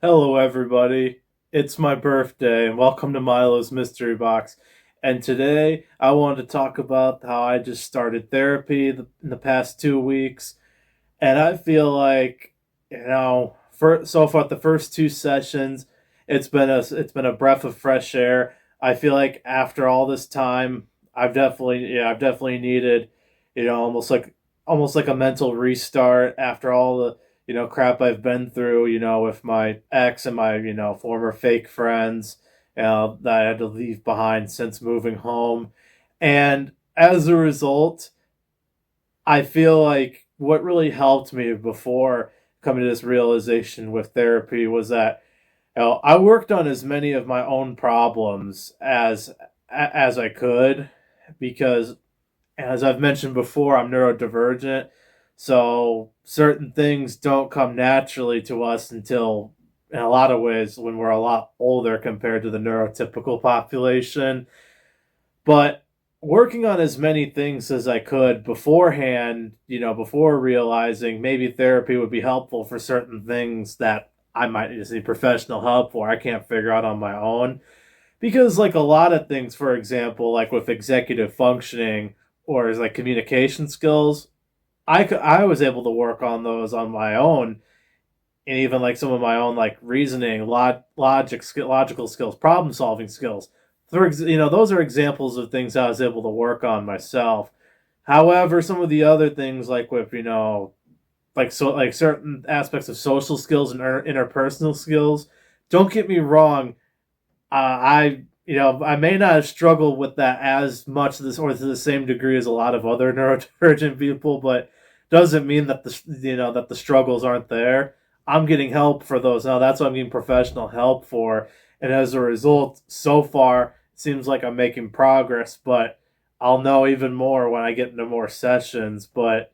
Hello, everybody. It's my birthday, and welcome to Milo's Mystery Box. And today, I wanted to talk about how I just started therapy in the past 2 weeks, and I feel like for so far the first two sessions, it's been a breath of fresh air. I feel like after all this time, I've definitely needed, almost like a mental restart after all the crap I've been through, with my ex and my former fake friends, that I had to leave behind since moving home, and as a result, I feel like what really helped me before coming to this realization with therapy was that I worked on as many of my own problems as I could, because as I've mentioned before, I'm neurodivergent, so certain things don't come naturally to us until, in a lot of ways, when we're a lot older compared to the neurotypical population. But working on as many things as I could beforehand, before realizing maybe therapy would be helpful for certain things that I might just need professional help for, I can't figure out on my own. Because, like a lot of things, for example, like with executive functioning or like communication skills, I was able to work on those on my own, and even like some of my own like reasoning, logical skills, problem solving skills. Those are examples of things I was able to work on myself. However, some of the other things, like with like certain aspects of social skills and interpersonal skills, don't get me wrong, I may not have struggled with that as much this or to the same degree as a lot of other neurodivergent people, but doesn't mean that the struggles aren't there. I'm getting help for those now. That's what I'm getting professional help for, and as a result, so far it seems like I'm making progress. But I'll know even more when I get into more sessions. But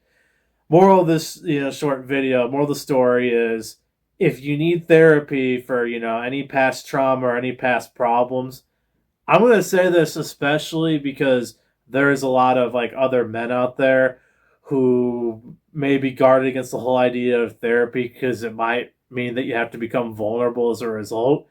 moral of this short video, moral of the story is, if you need therapy for any past trauma or any past problems, I'm going to say this especially because there's a lot of like other men out there who may be guarded against the whole idea of therapy because it might mean that you have to become vulnerable as a result.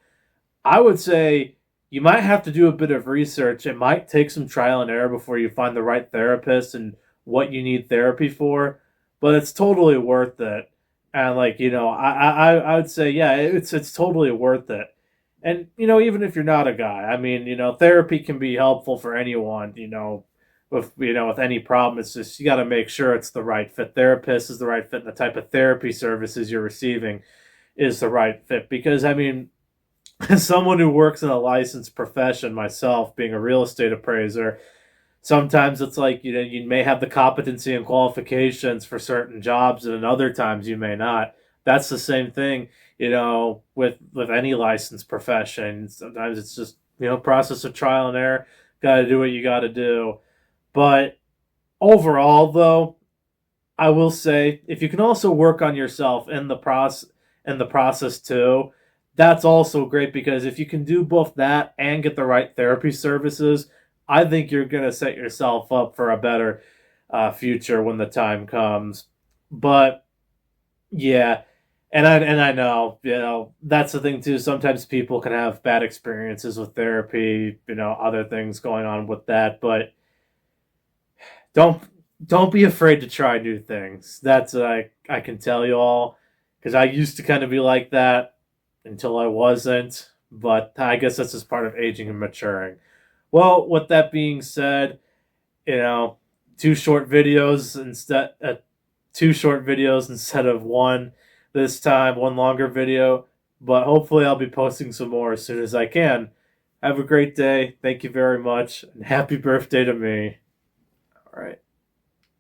I would say you might have to do a bit of research. It might take some trial and error before you find the right therapist and what you need therapy for, but it's totally worth it. And like I would say, yeah, it's totally worth it. And even if you're not a guy, I mean, therapy can be helpful for anyone. With any problem, it's just you got to make sure it's the right fit. Therapist is the right fit, and the type of therapy services you're receiving is the right fit. Because I mean, as someone who works in a licensed profession myself, being a real estate appraiser, sometimes it's like you may have the competency and qualifications for certain jobs, and other times you may not. That's the same thing, with any licensed profession. Sometimes it's just process of trial and error. Got to do what you got to do. But overall, though, I will say if you can also work on yourself in the process too, that's also great, because if you can do both that and get the right therapy services, I think you're gonna set yourself up for a better future when the time comes. But yeah, and I know that's the thing too. Sometimes people can have bad experiences with therapy, other things going on with that, but don't don't be afraid to try new things. That's I can tell you all, because I used to kind of be like that until I wasn't. But I guess that's just part of aging and maturing. Well, with that being said, you know, two short videos instead two short videos instead of one this time, one longer video. But hopefully, I'll be posting some more as soon as I can. Have a great day. Thank you very much, and happy birthday to me. All right.